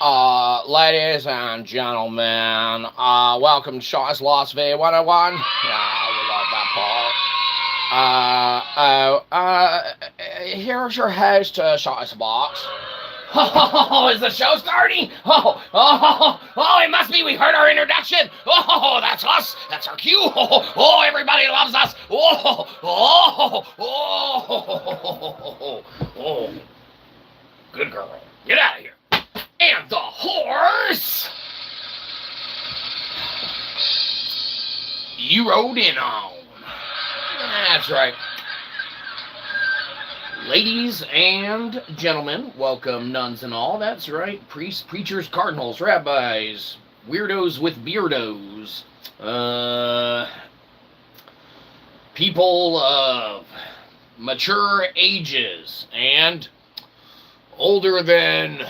Ladies and gentlemen, welcome to Shyzalosophy 101. Yeah, we love that part. Here's your host, Shyzabox. Oh, is the show starting? It must be. We heard our introduction. Oh, that's us. That's our cue. Oh, everybody loves us. Oh. Good girl. Get out of here. And the horse you rode in on. That's right. Ladies and gentlemen, welcome nuns and all. That's right. Priests, preachers, cardinals, rabbis, weirdos with beardos, people of mature ages and older than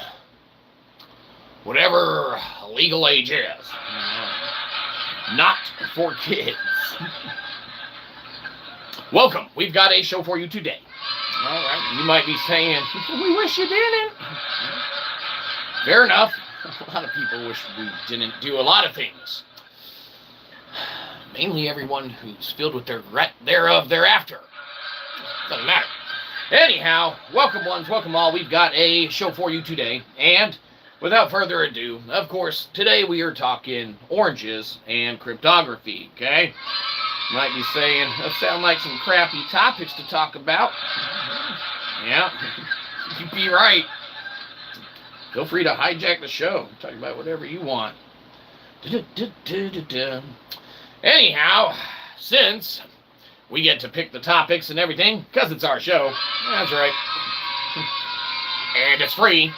whatever legal age is. Not for kids. Welcome. We've got a show for you today. All right. You might be saying, we wish you didn't. Fair enough. A lot of people wish we didn't do a lot of things. Mainly everyone who's filled with their regret thereof thereafter. Doesn't matter. Anyhow, welcome ones, welcome all. We've got a show for you today. And without further ado, of course, today we are talking oranges and cryptography, okay? Might be saying, that sound like some crappy topics to talk about. Yeah, you'd be right. Feel free to hijack the show. Talk about whatever you want. Anyhow, since we get to pick the topics and everything, because it's our show, that's right. And it's free.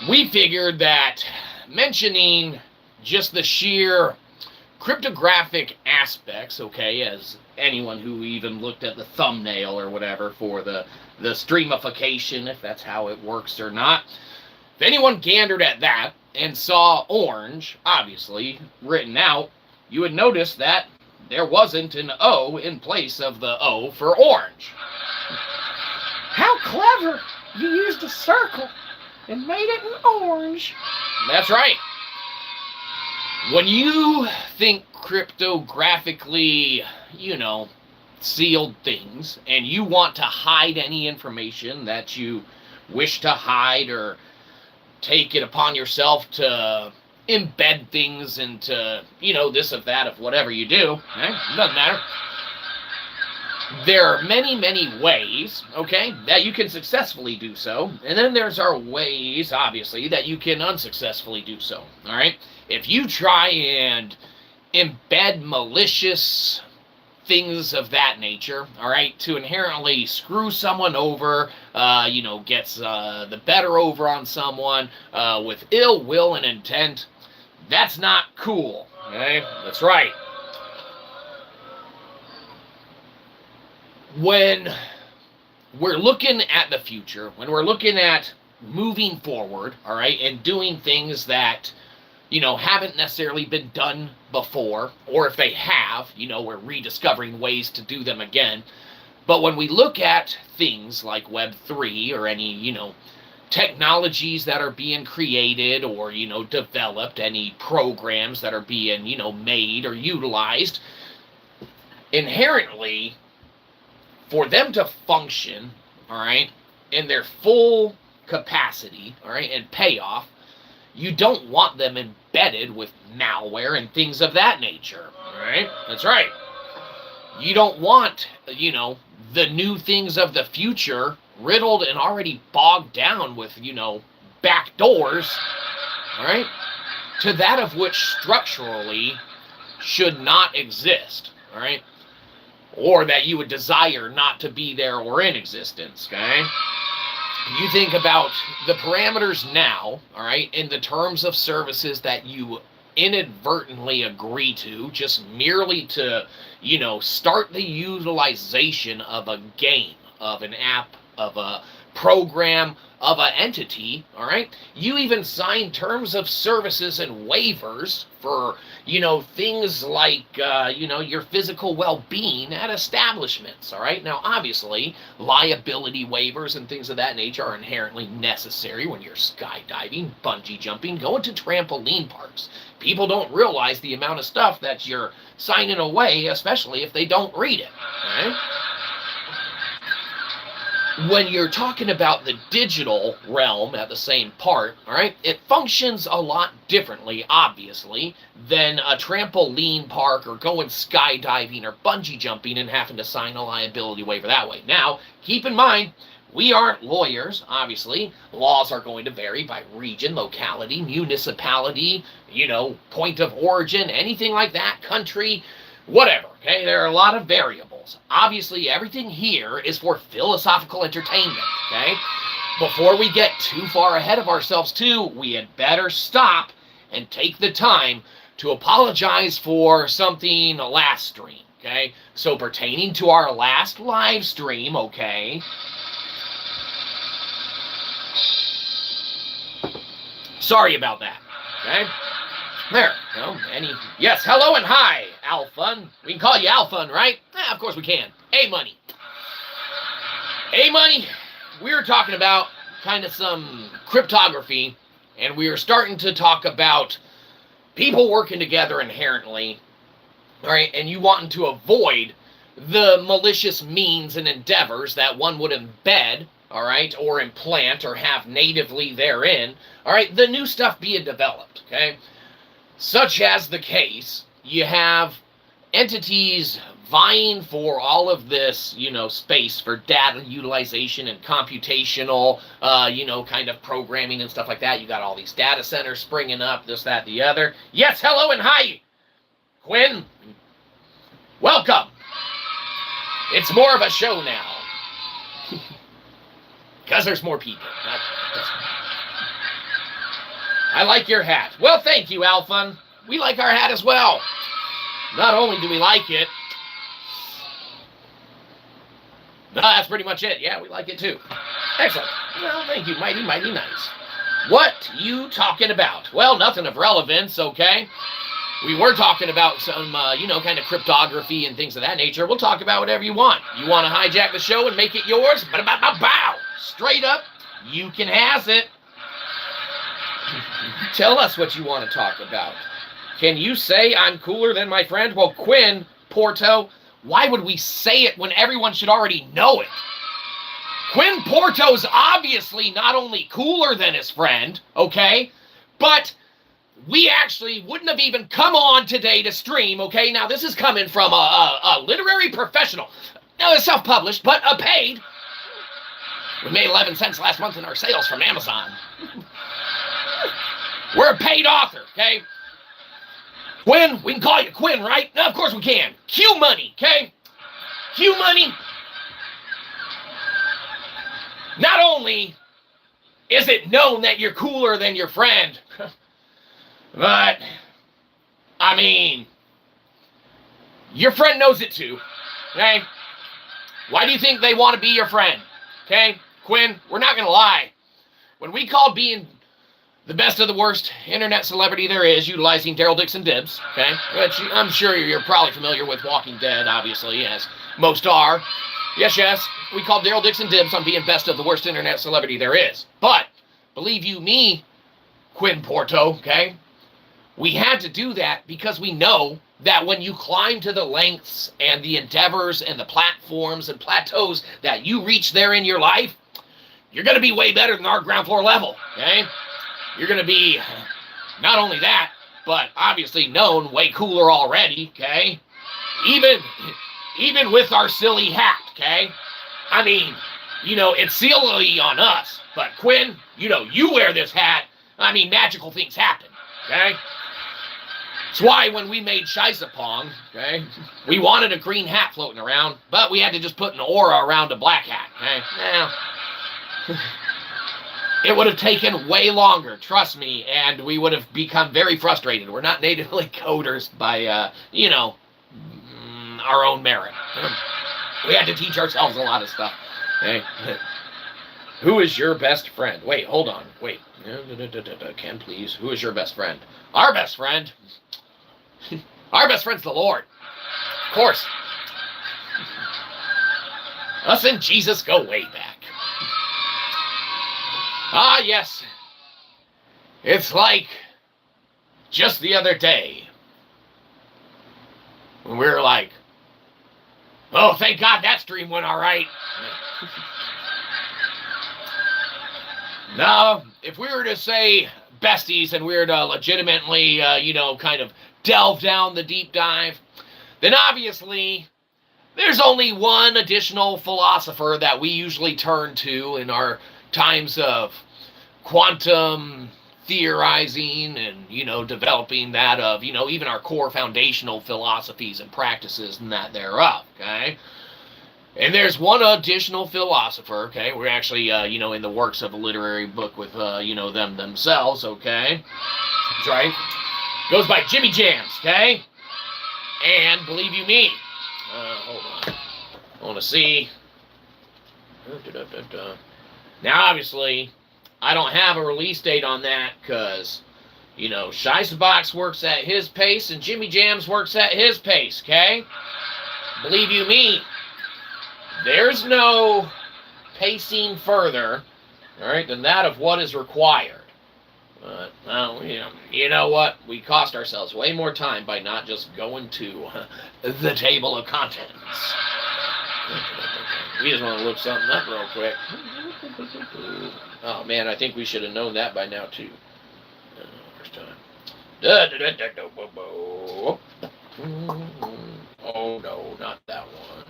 We figured that mentioning just the sheer cryptographic aspects, okay, as anyone who even looked at the thumbnail or whatever for the streamification, if that's how it works or not, if anyone gandered at that and saw orange, obviously, written out, you would notice that there wasn't an O in place of the O for orange. How clever! You used a circle and made it an orange. That's right. When you think cryptographically, sealed things, and you want to hide any information that you wish to hide or take it upon yourself to embed things into, this or that of whatever you do, doesn't matter. There are many, many ways, okay, that you can successfully do so, and then there's our ways, obviously, that you can unsuccessfully do so, all right? If you try and embed malicious things of that nature, all right, to inherently screw someone over, gets the better over on someone with ill will and intent, that's not cool, okay? That's right. When we're looking at the future, when we're looking at moving forward, all right, and doing things that, haven't necessarily been done before, or if they have, we're rediscovering ways to do them again. But when we look at things like Web3 or any, technologies that are being created or, developed, any programs that are being, made or utilized, inherently, for them to function, all right, in their full capacity, all right, and payoff, you don't want them embedded with malware and things of that nature, all right? That's right. You don't want, the new things of the future riddled and already bogged down with, back doors, all right, to that of which structurally should not exist, all right? Or that you would desire not to be there or in existence, okay? You think about the parameters now, all right, in the terms of services that you inadvertently agree to, just merely to, start the utilization of a game, of an app, of a program, of an entity, all right? You even sign terms of services and waivers for, things like, your physical well-being at establishments, all right? Now, obviously, liability waivers and things of that nature are inherently necessary when you're skydiving, bungee jumping, going to trampoline parks. People don't realize the amount of stuff that you're signing away, especially if they don't read it, all right? When you're talking about the digital realm at the same part, all right, it functions a lot differently, obviously, than a trampoline park or going skydiving or bungee jumping and having to sign a liability waiver that way. Now, keep in mind, we aren't lawyers, obviously. Laws are going to vary by region, locality, municipality, point of origin, anything like that, country, whatever, okay? There are a lot of variables. Obviously, everything here is for philosophical entertainment, okay? Before we get too far ahead of ourselves, too, we had better stop and take the time to apologize for something last stream, okay? So, pertaining to our last live stream, okay? Sorry about that, okay? There, yes, hello and hi, Alphun. We can call you Alphun, right? Of course we can. A-Money. A-Money, we were talking about kind of some cryptography, and we were starting to talk about people working together inherently, all right, and you wanting to avoid the malicious means and endeavors that one would embed, all right, or implant or have natively therein, all right, the new stuff being developed, okay? Such as the case, you have entities vying for all of this, space for data utilization and computational, kind of programming and stuff like that. You got all these data centers springing up, this, that, the other. Yes, hello and hi, Quinn. Welcome. It's more of a show now. Because there's more people. I like your hat. Well, thank you, Alphun. We like our hat as well. Not only do we like it, that's pretty much it. Yeah, we like it too. Excellent. Well, thank you. Mighty, mighty nice. What you talking about? Well, nothing of relevance, okay? We were talking about some, kind of cryptography and things of that nature. We'll talk about whatever you want. You want to hijack the show and make it yours? Bow! Straight up, you can has it. Tell us what you want to talk about. Can you say I'm cooler than my friend? Well, Quinn, Porto, why would we say it when everyone should already know it? Quinn Porto's obviously not only cooler than his friend, okay, but we actually wouldn't have even come on today to stream, okay? Now, this is coming from a literary professional. Now, it's self-published, but paid. We made 11 cents last month in our sales from Amazon. We're a paid author, okay? Quinn, we can call you Quinn, right? No, of course we can. Q Money, okay? Q Money. Not only is it known that you're cooler than your friend, but, I mean, your friend knows it too, okay? Why do you think they want to be your friend, okay? Quinn, we're not going to lie. When we called being the best of the worst internet celebrity there is, utilizing Daryl Dixon Dibs, okay? Which I'm sure you're probably familiar with Walking Dead, obviously, as most are. Yes, we called Daryl Dixon Dibs on being best of the worst internet celebrity there is. But, believe you me, Quinn Porto, okay? We had to do that because we know that when you climb to the lengths and the endeavors and the platforms and plateaus that you reach there in your life, you're going to be way better than our ground floor level, okay? You're going to be, not only that, but obviously known way cooler already, okay? Even with our silly hat, okay? I mean, it's silly on us, but Quinn, you wear this hat, I mean, magical things happen, okay? That's why when we made Shyzapong, okay, we wanted a green hat floating around, but we had to just put an aura around a black hat, okay? Now, it would have taken way longer, trust me, and we would have become very frustrated. We're not natively coders by, our own merit. We had to teach ourselves a lot of stuff. Okay? Who is your best friend? Wait, hold on. Wait. Ken, please. Who is your best friend? Our best friend. Our best friend's the Lord. Of course. Us and Jesus go way back. Ah, yes. It's like just the other day when we were like, oh, thank God that stream went all right. Now, if we were to say besties and we were to legitimately, kind of delve down the deep dive, then obviously there's only one additional philosopher that we usually turn to in our times of quantum theorizing and, developing that of, even our core foundational philosophies and practices and that thereof, okay? And there's one additional philosopher, okay? We're actually, in the works of a literary book with, them themselves, okay? That's right. Goes by Jimmy Jams, okay? And believe you me, hold on. I want to see. Now, obviously, I don't have a release date on that because, Shyzabox works at his pace and Jimmy Jams works at his pace, okay? Believe you me, there's no pacing further, all right, than that of what is required. But, well, you know what? We cost ourselves way more time by not just going to the table of contents. We just want to look something up real quick. Oh, man, I think we should have known that by now, too. First time. Oh, no, not that one.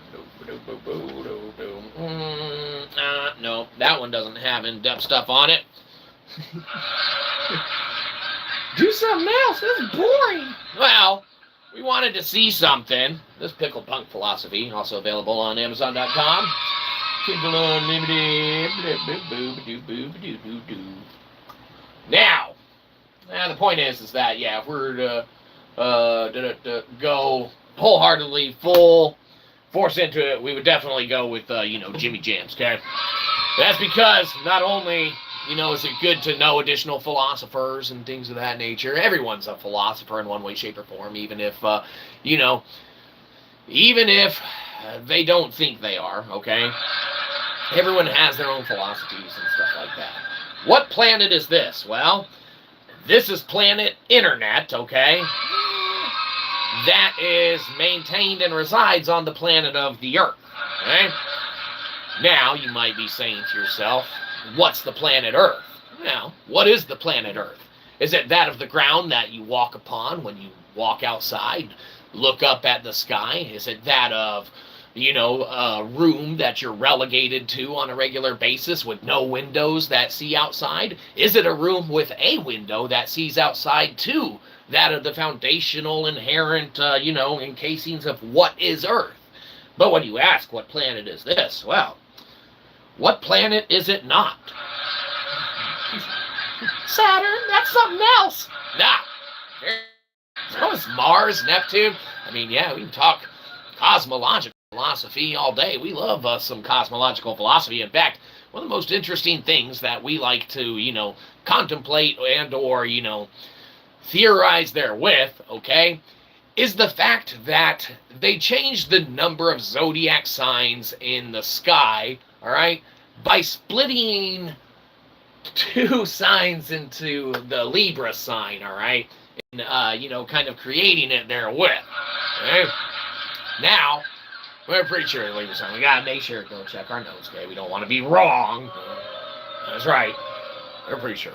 No, that one doesn't have in-depth stuff on it. Do something else. That's boring. Well, we wanted to see something. This Pickle Punk Philosophy, also available on Amazon.com. Kindle Unlimited. Now, the point is that, yeah, if we're to go wholeheartedly full force into it, we would definitely go with, Jimmy Jams, okay? That's because not only, is it good to know additional philosophers and things of that nature. Everyone's a philosopher in one way, shape, or form, even if, even if they don't think they are, okay? Everyone has their own philosophies and stuff like that. What planet is this? Well, this is planet Internet, okay? That is maintained and resides on the planet of the Earth, okay? Now, you might be saying to yourself, what's the planet Earth? Now, what is the planet Earth? Is it that of the ground that you walk upon when you walk outside, look up at the sky? Is it that of, a room that you're relegated to on a regular basis with no windows that see outside? Is it a room with a window that sees outside too? That of the foundational, inherent, encasings of what is Earth? But when you ask, what planet is this? Well, what planet is it not? Saturn, that's something else. Nah. So is Mars, Neptune. I mean, yeah, we can talk cosmological philosophy all day. We love some cosmological philosophy. In fact, one of the most interesting things that we like to, contemplate and or, theorize therewith, okay, is the fact that they changed the number of zodiac signs in the sky, all right, by splitting two signs into the Libra sign, all right, and, kind of creating it therewith, okay? Now, we're pretty sure the Libra sign. We gotta make sure to go check our notes, okay? We don't want to be wrong. That's right. We're pretty sure.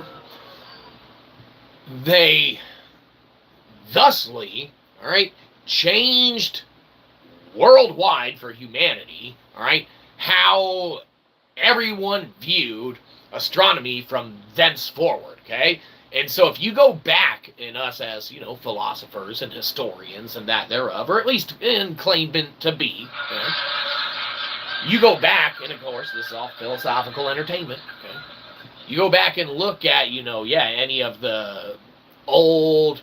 They thusly, all right, changed worldwide for humanity, all right, how everyone viewed astronomy from thenceforward, okay? And so if you go back in us as, philosophers and historians and that thereof, or at least in claimant to be, okay, you go back, and of course, this is all philosophical entertainment, okay? You go back and look at, any of the old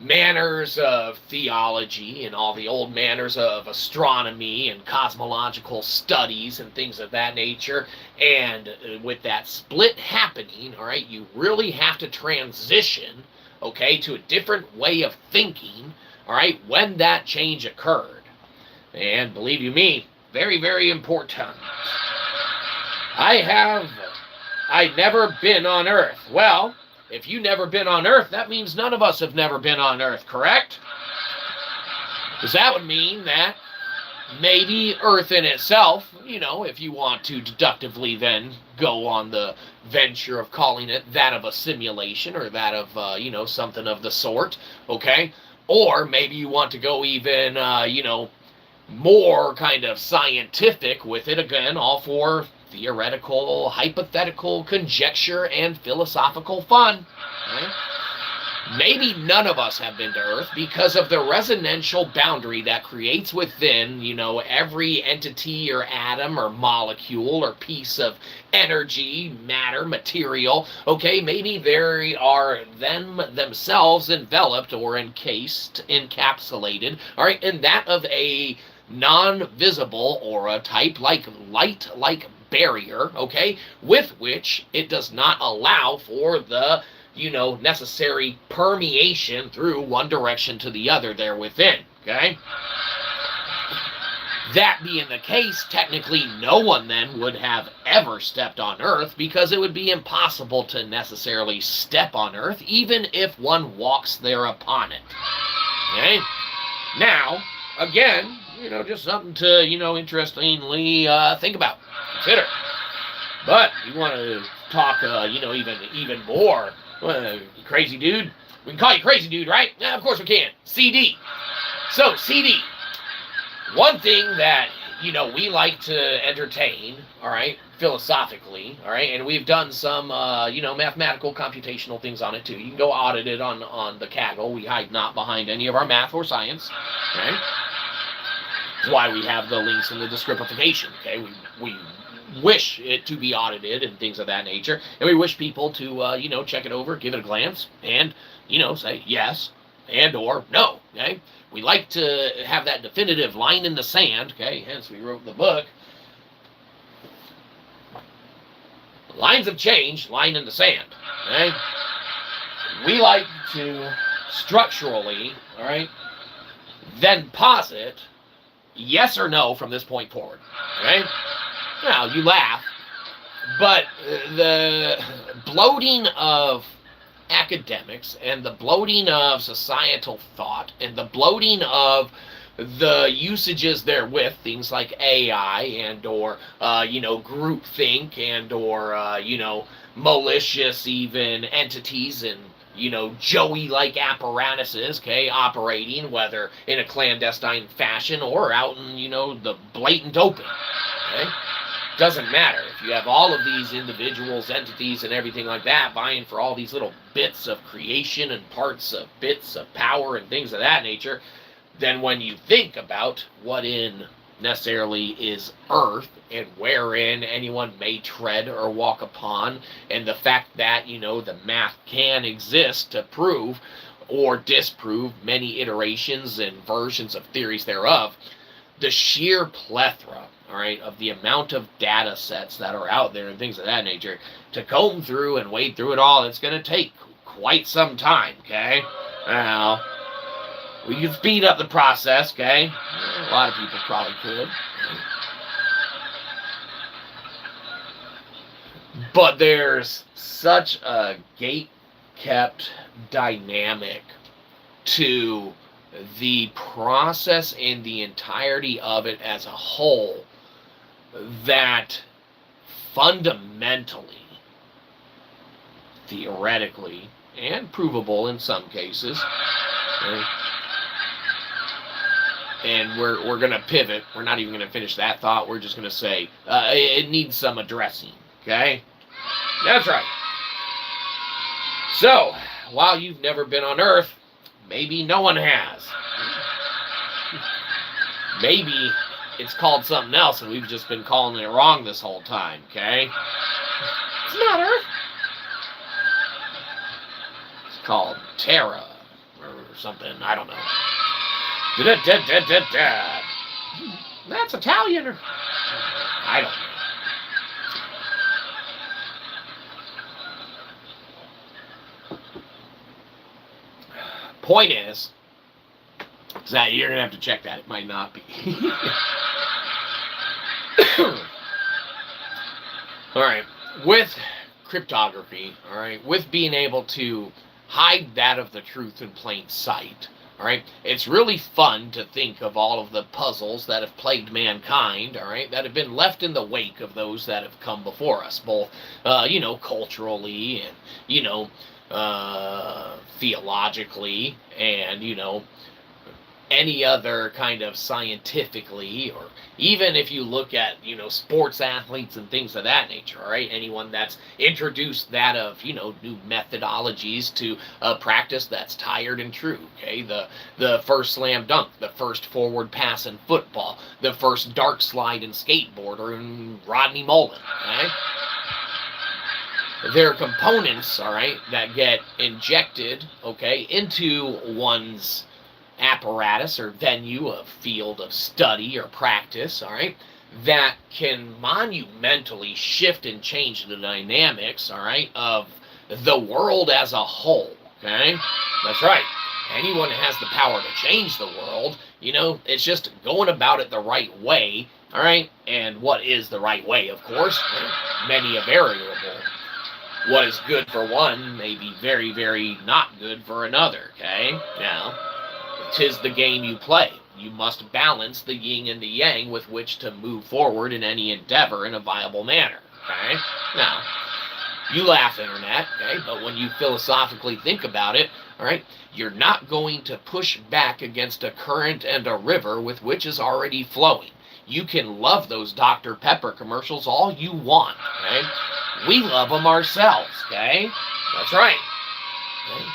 manners of theology and all the old manners of astronomy and cosmological studies and things of that nature. And with that split happening, all right, you really have to transition, okay, to a different way of thinking, all right, when that change occurred. And believe you me, very, very important. I've never been on Earth. Well, if you've never been on Earth, that means none of us have never been on Earth, correct? Because that would mean that maybe Earth in itself, you know, if you want to deductively then go on the venture of calling it that of a simulation or that of, you know, something of the sort, okay? Or maybe you want to go even, you know, more kind of scientific with it, again, all for theoretical, hypothetical conjecture and philosophical fun. Right? Maybe none of us have been to Earth because of the resonantial boundary that creates within, you know, every entity or atom or molecule or piece of energy, matter, material. Okay, maybe they are themselves enveloped or encased, encapsulated, all right, in that of a non-visible aura type, like light-like barrier, okay, with which it does not allow for the, you know, necessary permeation through one direction to the other there within, okay? That being the case, technically no one then would have ever stepped on Earth because it would be impossible to necessarily step on Earth even if one walks there upon it, okay? Now, again, you know, just something to, you know, interestingly think about, consider. But you want to talk, you know, even more, crazy dude? We can call you crazy dude, right? Yeah, of course we can. CD. So, CD. One thing that, you know, we like to entertain, all right, philosophically, all right, and we've done some, you know, mathematical computational things on it too. You can go audit it on the Kaggle. We hide not behind any of our math or science, right? That's why we have the links in the descriptification, okay? We wish it to be audited and things of that nature, and we wish people to, you know, check it over, give it a glance, and, you know, say yes and or no, okay? We like to have that definitive line in the sand, okay? Hence, we wrote the book. Lines of change, line in the sand, okay? We like to structurally, all right, then posit yes or no from this point forward, okay? Now, you laugh, but the bloating of academics and the bloating of societal thought and the bloating of the usages therewith, things like AI and or, you know, groupthink and or, you know, malicious even entities and, you know, Joey-like apparatuses, okay, operating, whether in a clandestine fashion or out in, you know, the blatant open, okay? Doesn't matter. If you have all of these individuals, entities, and everything like that vying for all these little bits of creation and parts of bits of power and things of that nature, then when you think about what in necessarily is Earth and wherein anyone may tread or walk upon, and the fact that, you know, the math can exist to prove or disprove many iterations and versions of theories thereof, the sheer plethora, all right, of the amount of data sets that are out there and things of that nature, to comb through and wade through it all, it's going to take quite some time, okay? Now, we can speed up the process, okay? A lot of people probably could. But there's such a gate-kept dynamic to the process and the entirety of it as a whole that fundamentally, theoretically, and provable in some cases, okay, and we're going to pivot. We're not even going to finish that thought. We're just going to say it needs some addressing, okay? That's right. So, while you've never been on Earth, maybe no one has. Maybe it's called something else and we've just been calling it wrong this whole time, okay? It's not Earth. It's called Terra or something. I don't know. Da-da-da-da-da-da. That's Italian. Or I don't know. Point is that you're going to have to check that. It might not be. All right. With cryptography, all right, with being able to hide that of the truth in plain sight, all right, it's really fun to think of all of the puzzles that have plagued mankind, all right, that have been left in the wake of those that have come before us, both, culturally and, theologically and, any other kind of scientifically, or even if you look at, sports athletes and things of that nature, all right? Anyone that's introduced that of, new methodologies to a practice that's tired and true, okay? The first slam dunk, the first forward pass in football, the first dark slide in skateboarder and Rodney Mullen, okay? There are components, all right, that get injected, okay, into one's apparatus or venue, a field of study or practice, all right, that can monumentally shift and change the dynamics, all right, of the world as a whole, okay? That's right. Anyone has the power to change the world, it's just going about it the right way, all right? And what is the right way, of course? Many a variable. What is good for one may be very, very not good for another, okay? Now, 'tis the game you play. You must balance the yin and the yang with which to move forward in any endeavor in a viable manner, okay? Now, you laugh, Internet, okay? But when you philosophically think about it, all right, you're not going to push back against a current and a river with which is already flowing. You can love those Dr. Pepper commercials all you want, okay? We love them ourselves, okay? That's right. Okay?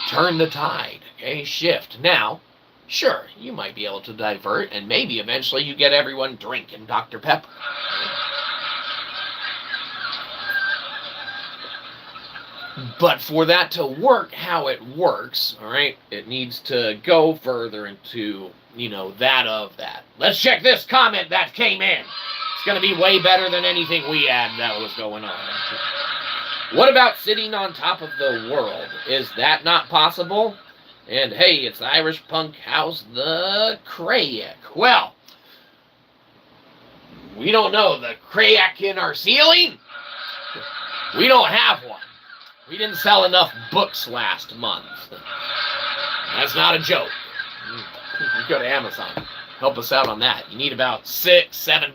Turn the tide, okay? Shift. Now, sure, you might be able to divert, and maybe eventually you get everyone drinking Dr. Pepper. But for that to work how it works, all right, it needs to go further into, that of that. Let's check this comment that came in. It's going to be way better than anything we had that was going on. What about sitting on top of the world? Is that not possible? And hey, it's Irish Punk House, the Crayak. Well, we don't know the Crayak in our ceiling. We don't have one. We didn't sell enough books last month. That's not a joke. You go to Amazon. Help us out on that. You need about $6-7.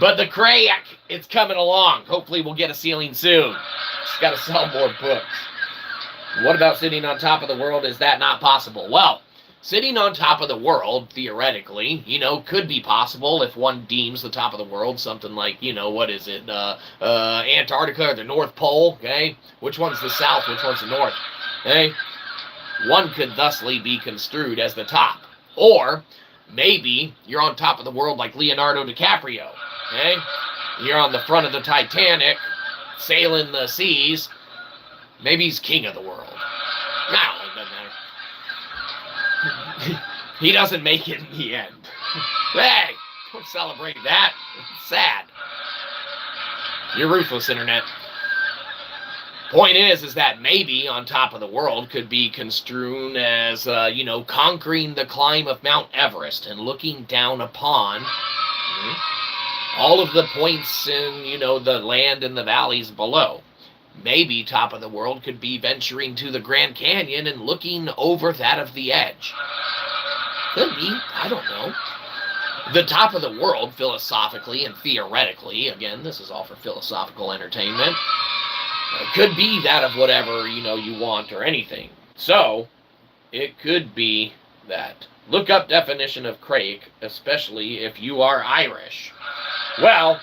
But the Crayak, it's coming along. Hopefully we'll get a ceiling soon. Just got to sell more books. What about sitting on top of the world? Is that not possible? Well, sitting on top of the world, theoretically, could be possible if one deems the top of the world something like, what is it, Antarctica or the North Pole, okay? Which one's the south, which one's the north, okay? One could thusly be construed as the top. Or maybe you're on top of the world like Leonardo DiCaprio, okay? You're on the front of the Titanic, sailing the seas. Maybe he's king of the world. No, it doesn't matter. He doesn't make it in the end. Hey, don't celebrate that. It's sad. You're ruthless, Internet. Point is that maybe on top of the world could be construed as, conquering the climb of Mount Everest and looking down upon all of the points in, the land and the valleys below. Maybe top of the world could be venturing to the Grand Canyon and looking over that of the edge. Could be. I don't know. The top of the world, philosophically and theoretically, again, this is all for philosophical entertainment, could be that of whatever, you want or anything. So, it could be that. Look up definition of crake, especially if you are Irish. Well,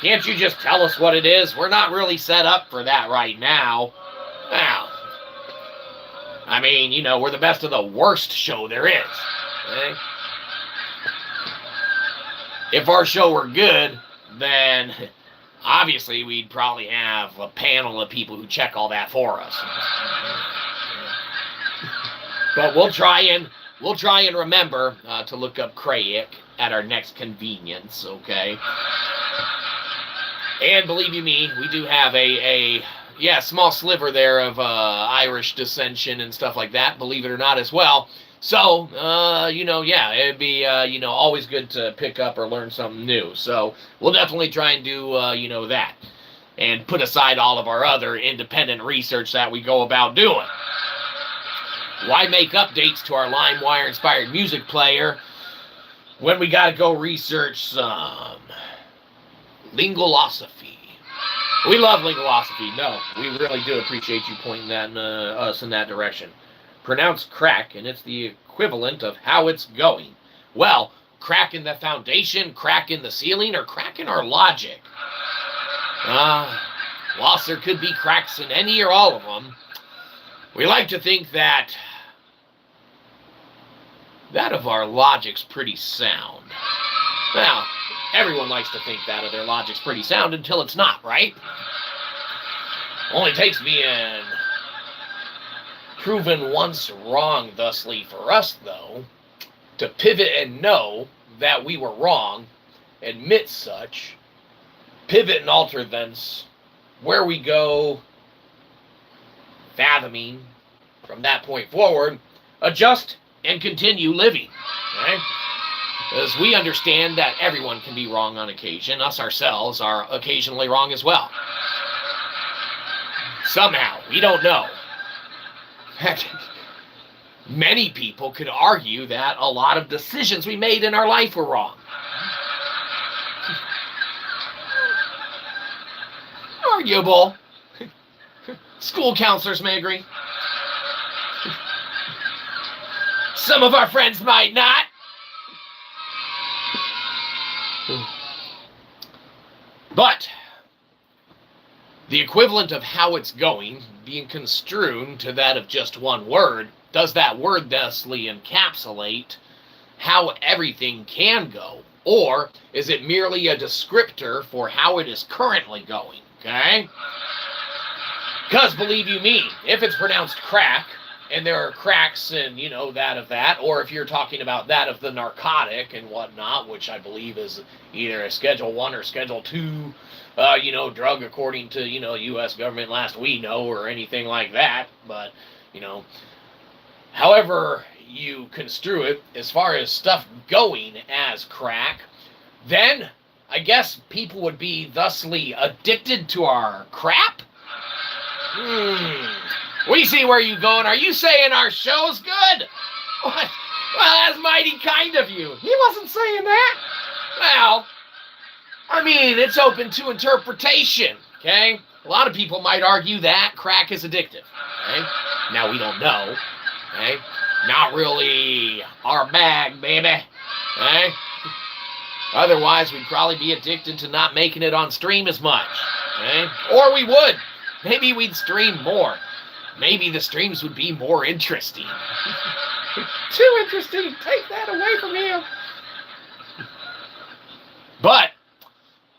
can't you just tell us what it is? We're not really set up for that right now. Well, I mean, we're the best of the worst show there is. Okay? If our show were good, then obviously we'd probably have a panel of people who check all that for us. But we'll try and remember to look up Crayik at our next convenience, okay? And believe you me, we do have a small sliver there of Irish dissension and stuff like that, believe it or not, as well. So, it'd be, always good to pick up or learn something new. So, we'll definitely try and do, that. And put aside all of our other independent research that we go about doing. Why make updates to our LimeWire-inspired music player when we gotta go research some Shyzalosophy? We love Shyzalosophy. No, we really do appreciate you pointing that us in that direction. Pronounced crack, and it's the equivalent of how it's going. Well, crack in the foundation, crack in the ceiling, or crack in our logic? Whilst there could be cracks in any or all of them, we like to think that of our logic's pretty sound. Now, everyone likes to think that of their logic's pretty sound until it's not, right? Only takes being proven once wrong thusly for us, though, to pivot and know that we were wrong, admit such, pivot and alter thence, where we go, fathoming, from that point forward, adjust and continue living, okay? As we understand that everyone can be wrong on occasion, us ourselves are occasionally wrong as well. Somehow, we don't know. Many people could argue that a lot of decisions we made in our life were wrong. Arguable. School counselors may agree. Some of our friends might not. But the equivalent of how it's going, being construed to that of just one word, does that word thusly encapsulate how everything can go? Or is it merely a descriptor for how it is currently going, okay? Because believe you me, if it's pronounced crack, and there are cracks in, that of that, or if you're talking about that of the narcotic and whatnot, which I believe is either a Schedule 1 or Schedule 2, drug according to, U.S. government last we know, or anything like that, but, however you construe it, as far as stuff going as crack, then I guess people would be thusly addicted to our crap? We see where you're going. Are you saying our show's good? What? Well, that's mighty kind of you. He wasn't saying that. Well, I mean, it's open to interpretation, okay? A lot of people might argue that crack is addictive, okay? Now, we don't know, okay? Not really our bag, baby, okay? Otherwise, we'd probably be addicted to not making it on stream as much, okay? Or we would. Maybe we'd stream more. Maybe the streams would be more interesting. Too interesting. Take that away from him. But,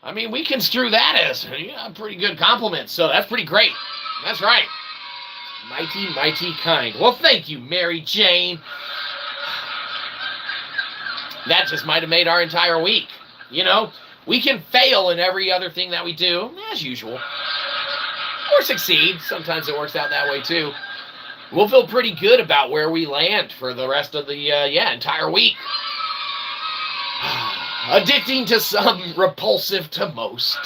I mean, we construe that as a pretty good compliment, so that's pretty great. That's right. Mighty, mighty kind. Well, thank you, Mary Jane. That just might have made our entire week. We can fail in every other thing that we do, as usual. Or succeed. Sometimes it works out that way, too. We'll feel pretty good about where we land for the rest of the, entire week. Addicting to some, repulsive to most.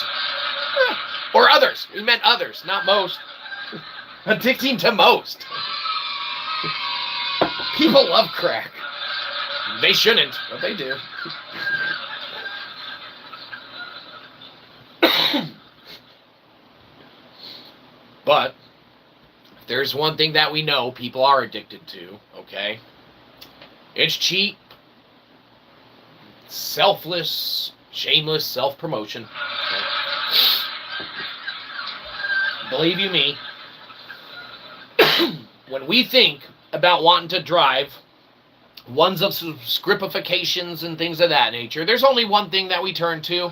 Or others. We meant others, not most. Addicting to most. People love crack. They shouldn't, but they do. But there's one thing that we know people are addicted to, okay? It's cheap, selfless, shameless self-promotion. Okay? Believe you me, when we think about wanting to drive ones of scriptifications and things of that nature, there's only one thing that we turn to.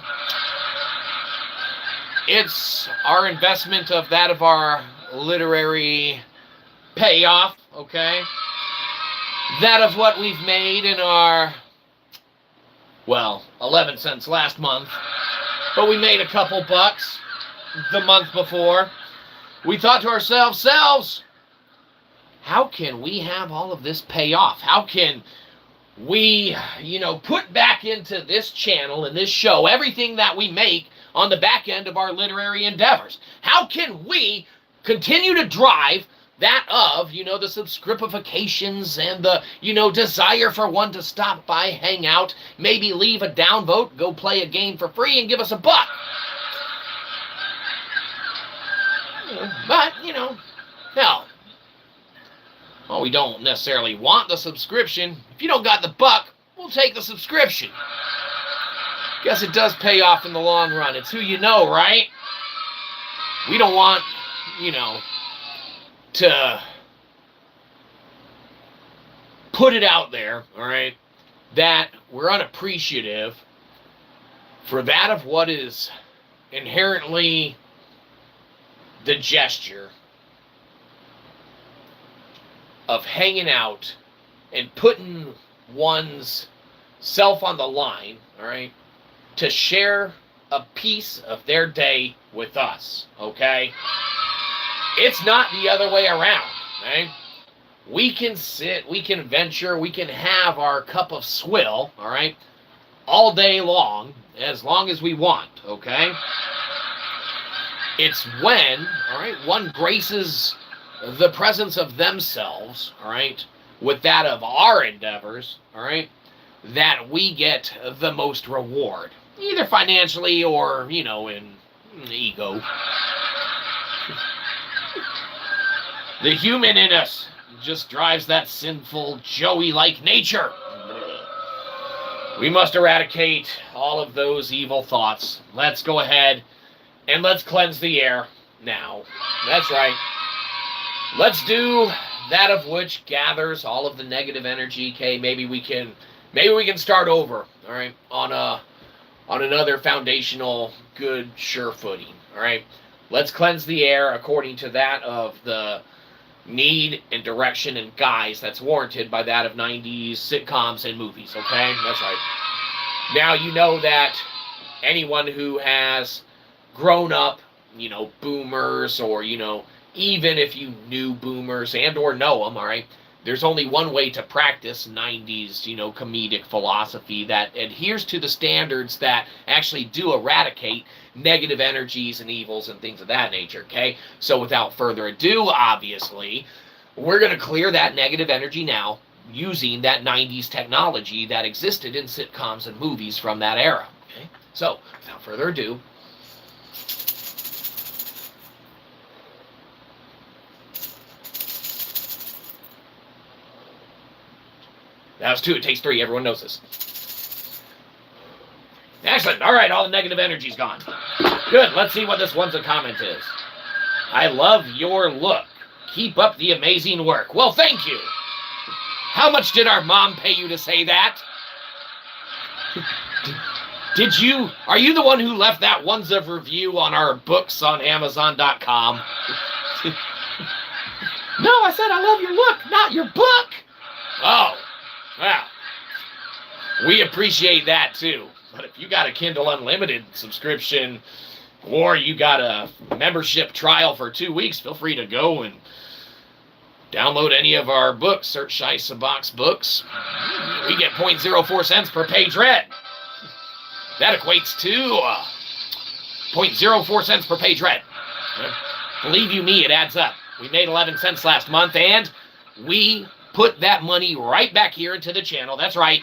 It's our investment of that of our literary payoff, okay? That of what we've made in our, well, 11 cents last month, but we made a couple bucks the month before. We thought to ourselves, how can we have all of this pay off? How can we, put back into this channel and this show everything that we make on the back end of our literary endeavors? How can we continue to drive that of, the subscripifications and the, desire for one to stop by, hang out, maybe leave a downvote, go play a game for free and give us a buck? But, hell, well, we don't necessarily want the subscription. If you don't got the buck, we'll take the subscription. Guess it does pay off in the long run. It's who you know, right? We don't want, to put it out there, all right, that we're unappreciative for that of what is inherently the gesture of hanging out and putting one's self on the line, all right, to share a piece of their day with us, okay? It's not the other way around, okay? We can sit, we can venture, we can have our cup of swill, all right, all day long as we want, okay? It's when, all right, one graces the presence of themselves, all right, with that of our endeavors, all right, that we get the most reward, either financially or, in ego. The human in us just drives that sinful, Joey-like nature. We must eradicate all of those evil thoughts. Let's go ahead and let's cleanse the air now. That's right. Let's do that of which gathers all of the negative energy. Okay, maybe we can start over, all right, on another foundational, good, sure footing. All right, let's cleanse the air according to that of the need and direction and guise that's warranted by that of 90s sitcoms and movies. Okay, that's right. Now you know that anyone who has grown up, boomers, or even if you knew boomers and or know them, all right, there's only one way to practice 90s, comedic philosophy that adheres to the standards that actually do eradicate negative energies and evils and things of that nature, okay? So without further ado, obviously, we're going to clear that negative energy now using that 90s technology that existed in sitcoms and movies from that era, okay? So, without further ado, that was 2, it takes 3, everyone knows this. Excellent, all right, all the negative energy's gone. Good, let's see what this one's a comment is. I love your look. Keep up the amazing work. Well, thank you. How much did our mom pay you to say that? Are you the one who left that ones of review on our books on Amazon.com? No, I said I love your look, not your book. Oh, well, we appreciate that too. But if you got a Kindle Unlimited subscription or you got a membership trial for 2 weeks, feel free to go and download any of our books. Search Shyzabox books. We get 0.04 cents per page read. That equates to 0.04 cents per page read. Believe you me, it adds up. We made 11 cents last month, and we put that money right back here into the channel. That's right.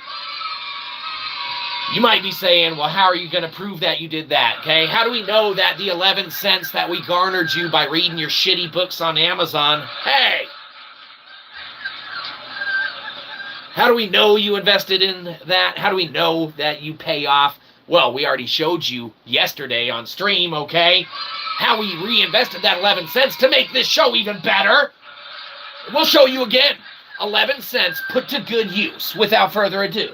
You might be saying, well, how are you going to prove that you did that, okay? How do we know that the 11 cents that we garnered you by reading your shitty books on Amazon, hey, how do we know you invested in that? How do we know that you pay off? Well, we already showed you yesterday on stream, okay, how we reinvested that 11 cents to make this show even better. We'll show you again. 11 cents put to good use without further ado.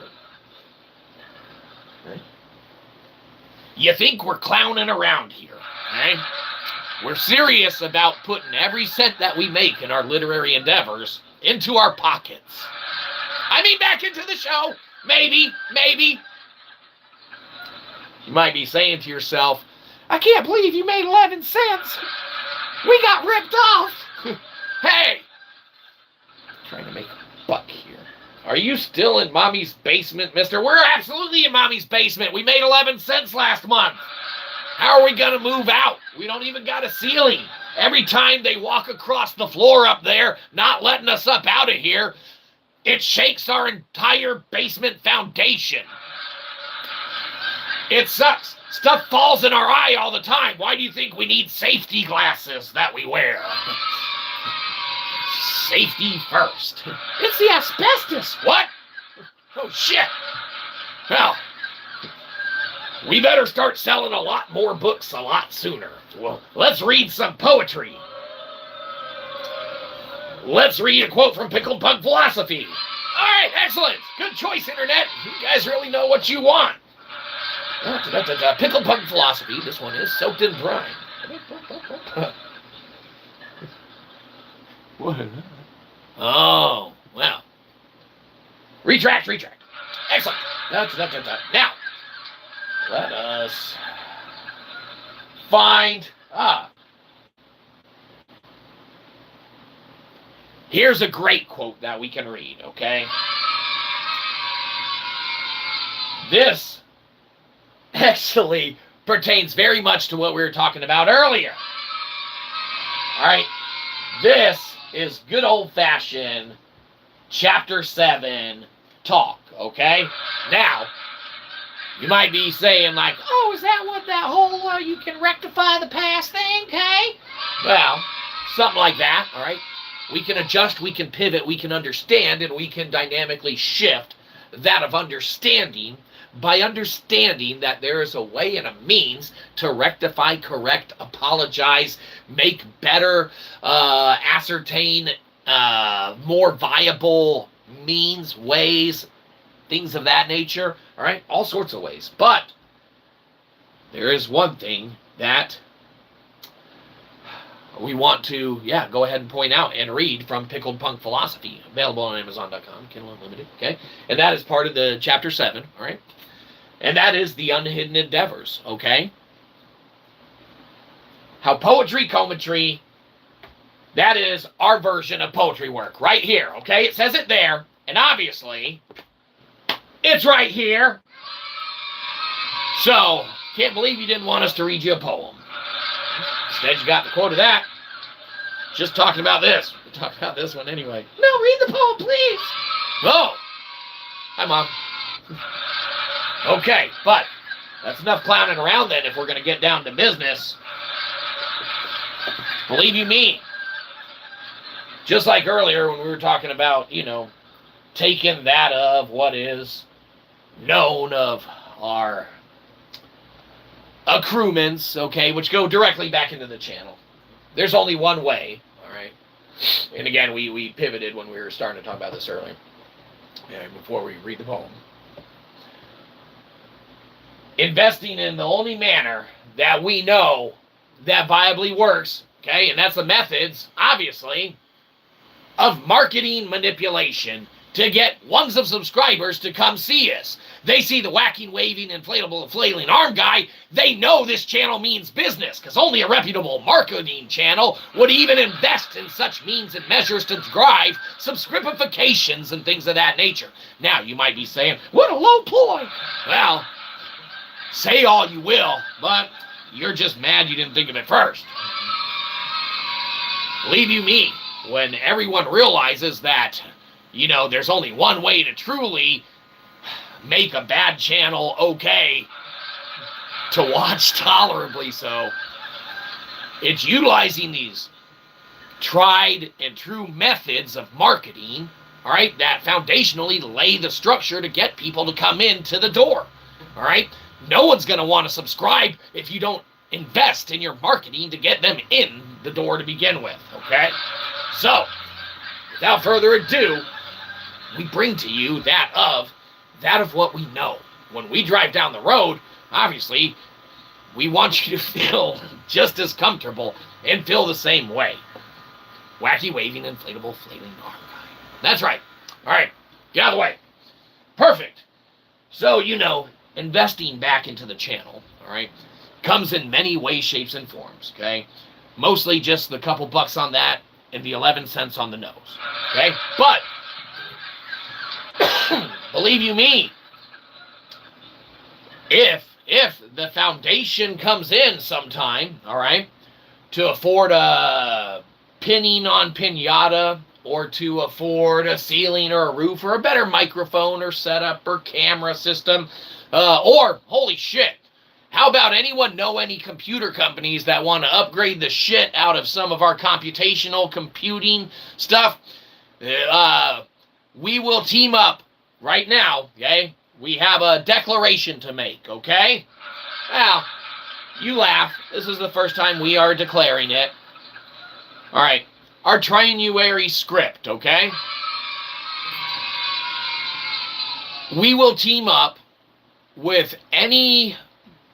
You think we're clowning around here. Okay? We're serious about putting every cent that we make in our literary endeavors into our pockets. I mean, back into the show. Maybe. You might be saying to yourself, I can't believe you made 11 cents. We got ripped off. Hey, trying to make a buck here. Are you still in mommy's basement, mister? We're absolutely in mommy's basement. We made 11 cents last month. How are we going to move out? We don't even got a ceiling. Every time they walk across the floor up there, not letting us up out of here, it shakes our entire basement foundation. It sucks. Stuff falls in our eye all the time. Why do you think we need safety glasses that we wear? Safety first. It's the asbestos. What? Oh, shit. Well, we better start selling a lot more books a lot sooner. Well, let's read some poetry. Let's read a quote from Pickled Punk Philosophy. All right, excellent. Good choice, Internet. You guys really know what you want. Pickled Punk Philosophy. This one is soaked in brine. What? Oh, well. Retract. Excellent. Now, let us find... Here's a great quote that we can read, okay? This actually pertains very much to what we were talking about earlier. All right? This is good old-fashioned Chapter 7 talk, okay? Now, you might be saying like, oh, is that what that whole you can rectify the past thing, okay? Well, something like that, all right? We can adjust, we can pivot, we can understand, and we can dynamically shift that of understanding by understanding that there is a way and a means to rectify, correct, apologize, make better, ascertain more viable means, ways, things of that nature, all right? All sorts of ways. But there is one thing that we want to, go ahead and point out and read from Pickled Punk Philosophy, available on Amazon.com, Kindle Unlimited, okay? And that is part of the Chapter 7, all right? And that is the unhidden endeavors, okay? How poetry, that is our version of poetry work, right here, okay? It says it there, and obviously, it's right here. So, can't believe you didn't want us to read you a poem. Instead, you got the quote of that. Just talking about this. We're talking about this one anyway. No, read the poem, please. Oh. Hi, Mom. Okay, but that's enough clowning around then if we're going to get down to business. Believe you me. Just like earlier when we were talking about, taking that of what is known of our accruements, okay, which go directly back into the channel. There's only one way, all right? And again, we pivoted when we were starting to talk about this earlier, before we read the poem. Investing in the only manner that we know that viably works, okay, and that's the methods, obviously, of marketing manipulation to get ones of subscribers to come see us. They see the whacking, waving, inflatable, flailing arm guy. They know this channel means business, because only a reputable marketing channel would even invest in such means and measures to drive subscripifications and things of that nature. Now, you might be saying, what a low ploy. Well, say all you will, but you're just mad you didn't think of it first. Believe you me, when everyone realizes that, there's only one way to truly make a bad channel okay to watch tolerably so, it's utilizing these tried and true methods of marketing, all right, that foundationally lay the structure to get people to come into the door, all right? No one's going to want to subscribe if you don't invest in your marketing to get them in the door to begin with, okay? So, without further ado, we bring to you that of what we know. When we drive down the road, obviously, we want you to feel just as comfortable and feel the same way. Wacky, waving, inflatable, flailing arm guy. That's right. All right, get out of the way. Perfect. So, investing back into the channel, all right, comes in many ways, shapes, and forms, okay? Mostly just the couple bucks on that and the 11 cents on the nose, okay? But, believe you me, if the foundation comes in sometime, all right, to afford a pinning on Pinata, or to afford a ceiling or a roof or a better microphone or setup or camera system, or, holy shit, how about anyone know any computer companies that want to upgrade the shit out of some of our computational computing stuff? We will team up right now, okay? We have a declaration to make, okay? Well, you laugh. This is the first time we are declaring it. All right. Our trinuary script, okay? We will team up with any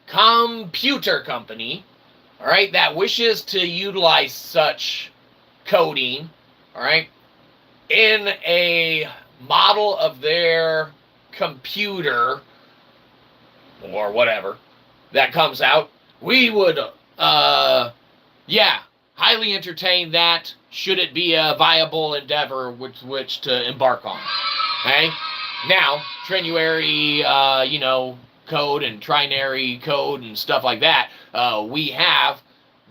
computer company, all right, that wishes to utilize such coding, all right, in a model of their computer or whatever that comes out. We would, highly entertain that, should it be a viable endeavor with which to embark on. Okay? Now, trinuary, code and trinary code and stuff like that, we have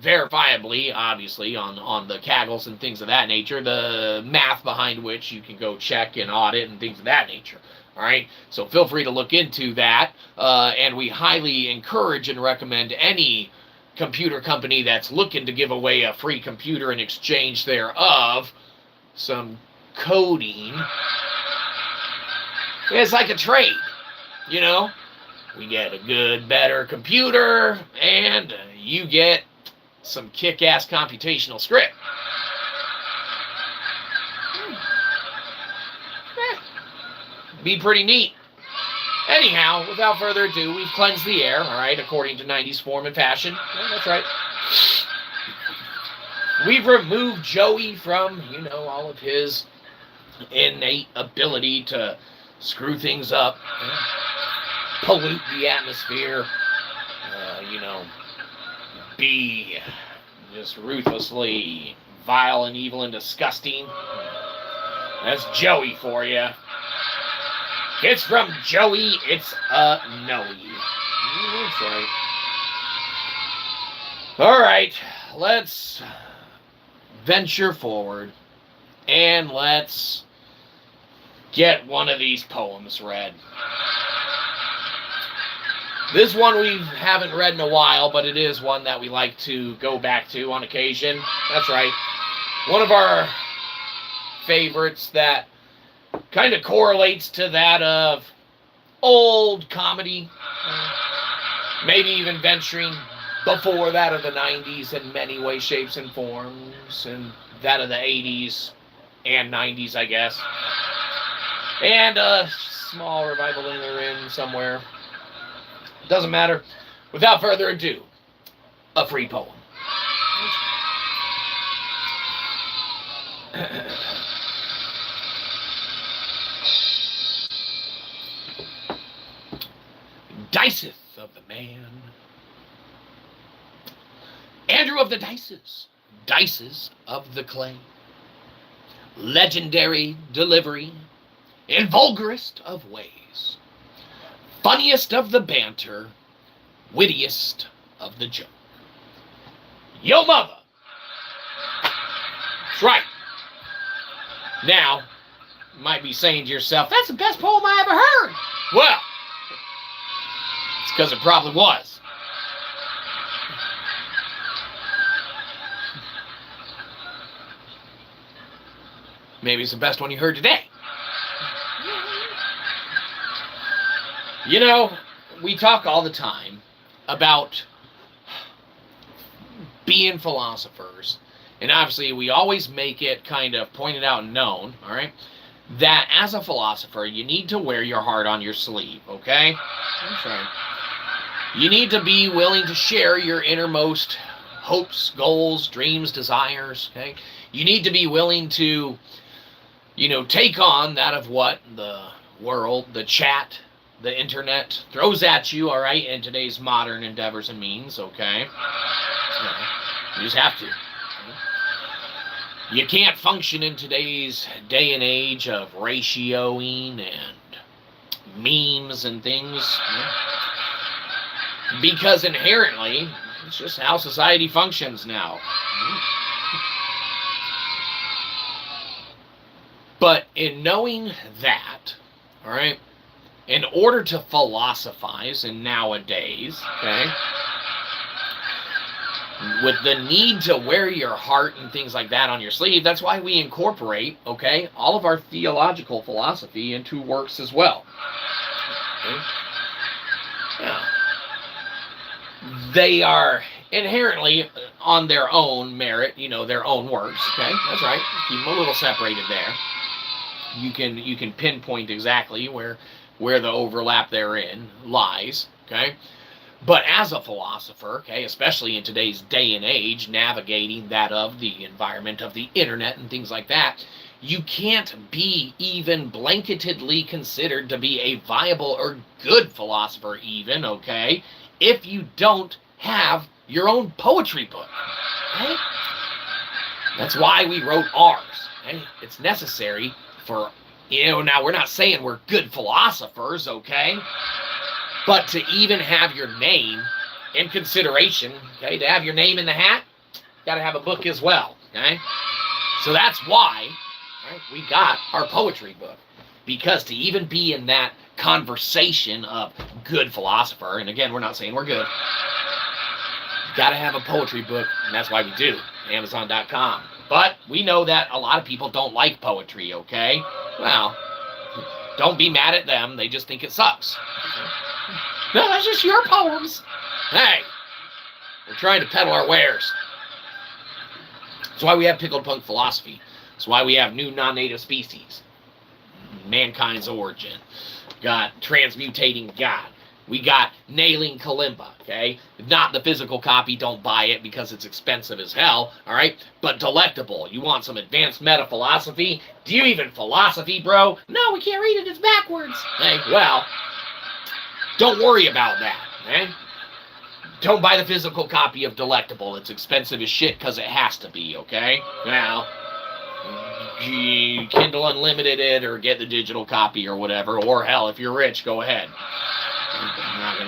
verifiably, obviously, on the Kaggles and things of that nature, the math behind which you can go check and audit and things of that nature. All right? So feel free to look into that, and we highly encourage and recommend any computer company that's looking to give away a free computer in exchange thereof some coding. It's like a trade, we get a good, better computer, and you get some kick-ass computational script. Be pretty neat. Anyhow, without further ado, we've cleansed the air, all right, according to 90s form and fashion. Yeah, that's right. We've removed Joey from, all of his innate ability to screw things up, pollute the atmosphere, be just ruthlessly vile and evil and disgusting. That's Joey for you. It's from Joey, it's a Noe. That's right. All right, let's venture forward and let's get one of these poems read. This one we haven't read in a while, but it is one that we like to go back to on occasion. That's right. One of our favorites that kind of correlates to that of old comedy, maybe even venturing before that of the 90s in many ways, shapes, and forms, and that of the 80s and 90s, I guess. And a small revival in somewhere. Doesn't matter. Without further ado, a free poem. Diceth of the man. Andrew of the dices. Dices of the clay. Legendary delivery. In vulgarest of ways. Funniest of the banter. Wittiest of the joke. Yo mother. That's right. Now, you might be saying to yourself, that's the best poem I ever heard. Well, it's because it probably was. Maybe it's the best one you heard today. You know, we talk all the time about being philosophers. And obviously, we always make it kind of pointed out and known, all right, that as a philosopher, you need to wear your heart on your sleeve, okay? That's right. You need to be willing to share your innermost hopes, goals, dreams, desires, okay? You need to be willing to, take on that of what the world, the chat, the internet throws at you, all right, in today's modern endeavors and means, okay? You just have to. You can't function in today's day and age of ratioing and memes and things, because inherently, it's just how society functions now. But in knowing that, all right, in order to philosophize in nowadays, okay, with the need to wear your heart and things like that on your sleeve, that's why we incorporate, okay, all of our theological philosophy into works as well. Okay? Yeah. They are inherently on their own merit, their own works, okay? That's right. Keep them a little separated there. You can pinpoint exactly where the overlap therein lies, okay? But as a philosopher, okay, especially in today's day and age, navigating that of the environment of the internet and things like that, you can't be even blanketedly considered to be a viable or good philosopher even, okay, if you don't have your own poetry book, okay? That's why we wrote ours, okay? It's necessary for, now we're not saying we're good philosophers, okay? But to even have your name in consideration, okay, to have your name in the hat, you got to have a book as well, okay? So that's why, right, we got our poetry book. Because to even be in that conversation of good philosopher, and again, we're not saying we're good, you got to have a poetry book, and that's why we do, Amazon.com. But we know that a lot of people don't like poetry, okay? Well, don't be mad at them. They just think it sucks. No, that's just your poems. Hey, we're trying to peddle our wares. That's why we have pickled punk philosophy. That's why we have new non-native species. Mankind's origin. Got transmutating God. We got nailing Kalimba, okay? Not the physical copy, don't buy it because it's expensive as hell, all right? But delectable. You want some advanced meta philosophy? Do you even philosophy, bro? No, we can't read it, it's backwards. Hey, well, don't worry about that, okay? Don't buy the physical copy of Delectable. It's expensive as shit because it has to be, okay? Now, Kindle Unlimited it or get the digital copy or whatever. Or hell, if you're rich, go ahead. I'm not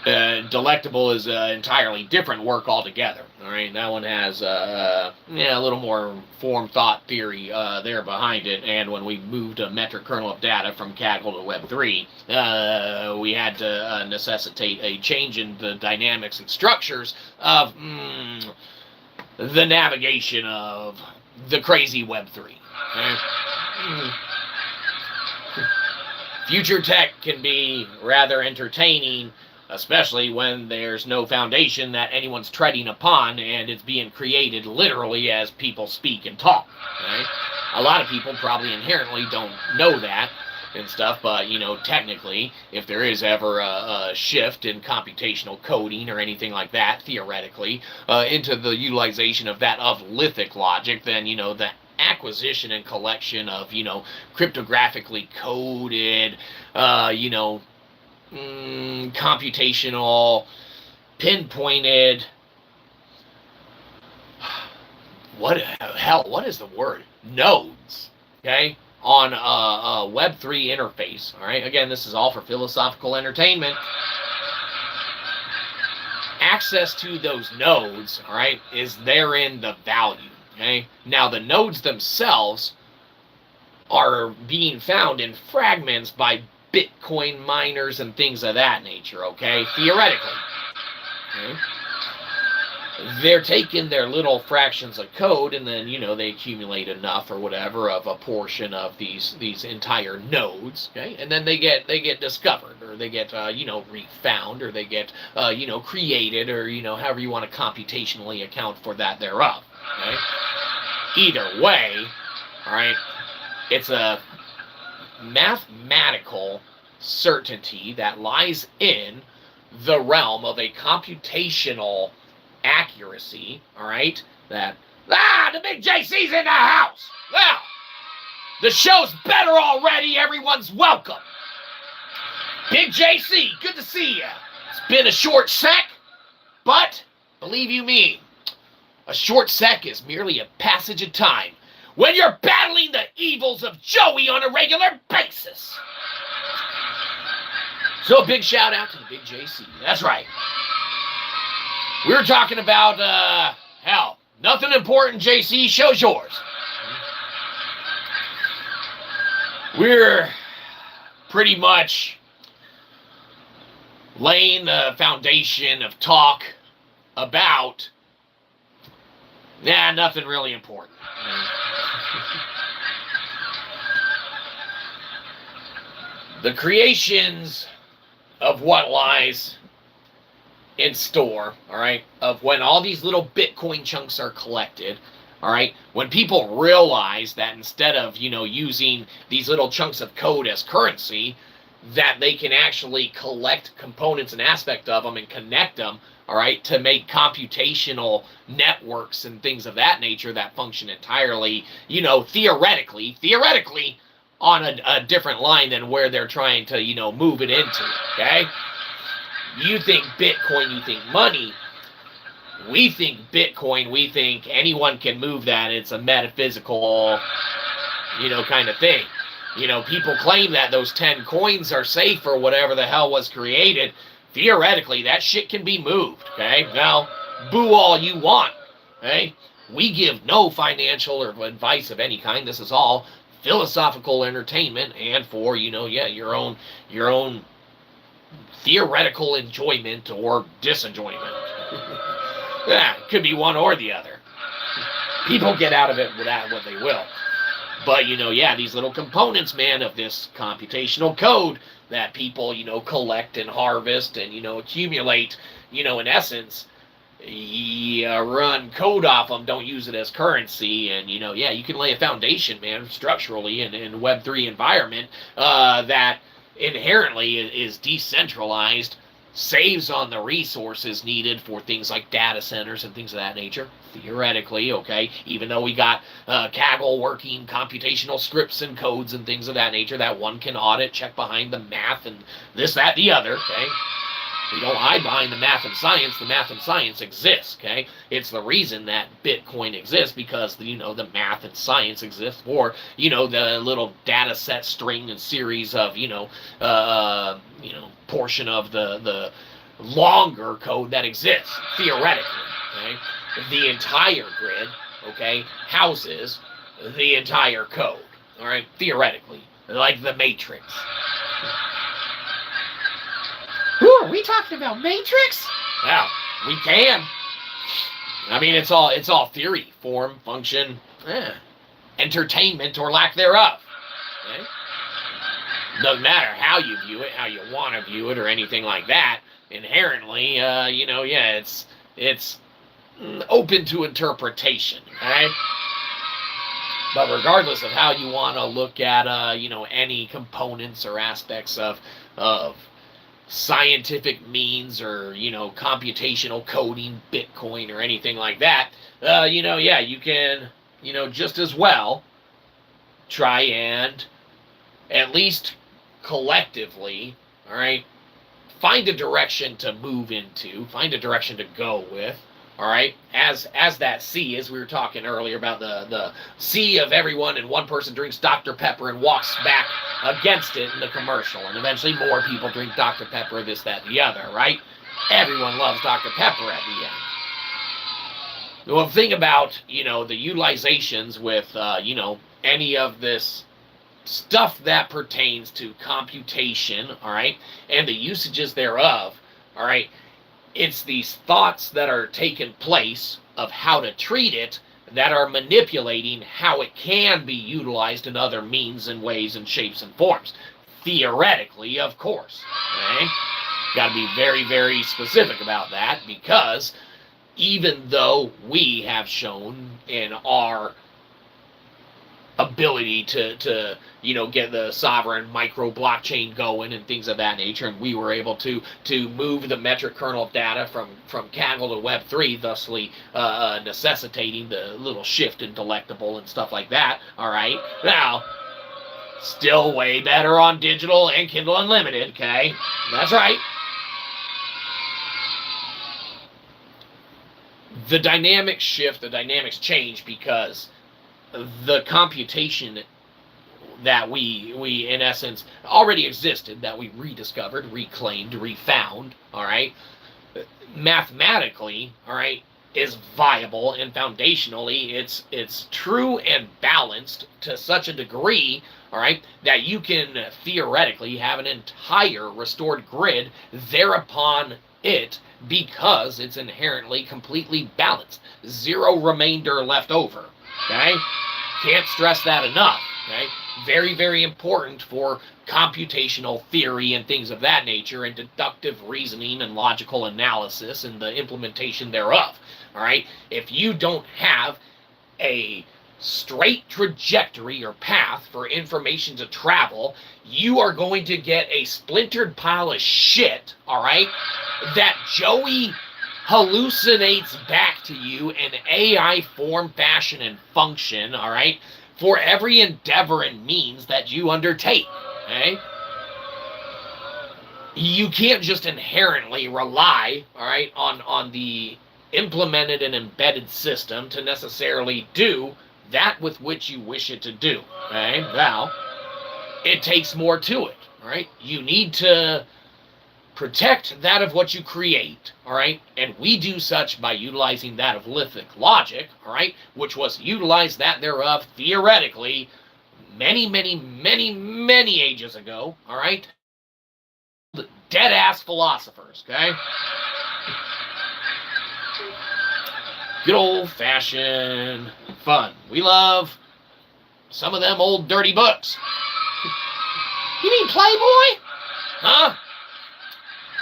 gonna... Delectable is an entirely different work altogether. All right, that one has a little more form, thought, theory there behind it. And when we moved a metric kernel of data from Kaggle to Web3, we had to necessitate a change in the dynamics and structures of the navigation of the crazy Web3. Okay? Future tech can be rather entertaining, especially when there's no foundation that anyone's treading upon and it's being created literally as people speak and talk. Right? A lot of people probably inherently don't know that and stuff, but, technically, if there is ever a shift in computational coding or anything like that, theoretically, into the utilization of that of lithic logic, then, the acquisition and collection of, cryptographically coded, computational, pinpointed, what is the word? Nodes, okay? On a Web3 interface, all right? Again, this is all for philosophical entertainment. Access to those nodes, all right, is therein the value, okay? Now, the nodes themselves are being found in fragments by Bitcoin miners and things of that nature, okay? Theoretically. Okay? They're taking their little fractions of code and then, they accumulate enough or whatever of a portion of these entire nodes, okay? And then they get discovered or they get, refound or they get, created or, however you want to computationally account for that thereof, okay? Either way, all right, it's a mathematical certainty that lies in the realm of a computational accuracy, all right, that, the big JC's in the house. Well, the show's better already. Everyone's welcome. Big JC, good to see ya. It's been a short sec, but believe you me, a short sec is merely a passage of time when you're battling the evils of Joey on a regular basis. So a big shout out to the big JC. That's right. We were talking about, hell, nothing important, JC, show's yours. We're pretty much laying the foundation of talk about, nothing really important. The creations of what lies in store, all right, of when all these little Bitcoin chunks are collected, all right, when people realize that instead of, using these little chunks of code as currency, that they can actually collect components and aspect of them and connect them, all right, to make computational networks and things of that nature that function entirely, theoretically on a different line than where they're trying to, move it into, okay? You think Bitcoin, you think money. We think Bitcoin, we think anyone can move that. It's a metaphysical, kind of thing. People claim that those 10 coins are safe or whatever the hell was created. Theoretically, that shit can be moved, okay? Now, boo all you want, okay? We give no financial or advice of any kind. This is all philosophical entertainment and for, your own theoretical enjoyment or disenjoyment. Yeah, it could be one or the other. People get out of it with that what they will. But, these little components, man, of this computational code that people, collect and harvest and, accumulate, in essence, run code off them, don't use it as currency, and, you can lay a foundation, man, structurally in a Web3 environment that inherently is decentralized, saves on the resources needed for things like data centers and things of that nature, theoretically, okay, even though we got Kaggle working computational scripts and codes and things of that nature that one can audit, check behind the math and this, that, the other, okay? We don't hide behind the math and science exists, okay? It's the reason that Bitcoin exists because, the math and science exists for, the little data set string and series of, portion of the longer code that exists, theoretically, okay? The entire grid, okay, houses the entire code, all right, theoretically, like the Matrix. Who are we talking about, Matrix? Well, we can. I mean, it's all theory, form, function, entertainment or lack thereof. Okay? Doesn't matter how you view it, how you want to view it, or anything like that. Inherently, it's open to interpretation. Okay? But regardless of how you want to look at, any components or aspects of scientific means or, computational coding, Bitcoin, or anything like that, you can, just as well try and at least collectively, all right, find a direction to move into, find a direction to go with, all right, as that sea, as we were talking earlier about the sea of everyone, and one person drinks Dr. Pepper and walks back against it in the commercial, and eventually more people drink Dr. Pepper, this, that, the other, right? Everyone loves Dr. Pepper at the end. Well, think about, the utilizations with, any of this stuff that pertains to computation, all right, and the usages thereof, all right. It's these thoughts that are taking place of how to treat it that are manipulating how it can be utilized in other means and ways and shapes and forms. Theoretically, of course. Okay? Got to be very, very specific about that, because even though we have shown in our ability to get the sovereign micro blockchain going and things of that nature, and we were able to move the metric kernel data from Kaggle to Web3, thusly necessitating the little shift in delectable and stuff like that. All right, now still way better on digital and Kindle Unlimited. Okay, that's right. The dynamics shift, the dynamics change, because the computation that we in essence already existed, that we rediscovered, reclaimed, refound, all right, mathematically, all right, is viable, and foundationally it's true and balanced to such a degree, all right, that you can theoretically have an entire restored grid thereupon it, because it's inherently completely balanced, zero remainder left over. Okay? Can't stress that enough. Okay? Very, very important for computational theory and things of that nature, and deductive reasoning and logical analysis and the implementation thereof. All right? If you don't have a straight trajectory or path for information to travel, you are going to get a splintered pile of shit, all right, that Joey hallucinates back to you in AI form, fashion, and function, all right, for every endeavor and means that you undertake, okay? You can't just inherently rely, all right, on the implemented and embedded system to necessarily do that with which you wish it to do, okay? Now, it takes more to it, all right? You need to protect that of what you create, all right? And we do such by utilizing that of lithic logic, all right? Which was utilized that thereof theoretically many, many, many, many ages ago, all right? Dead-ass philosophers, okay? Good old-fashioned fun. We love some of them old dirty books. You mean Playboy? Huh?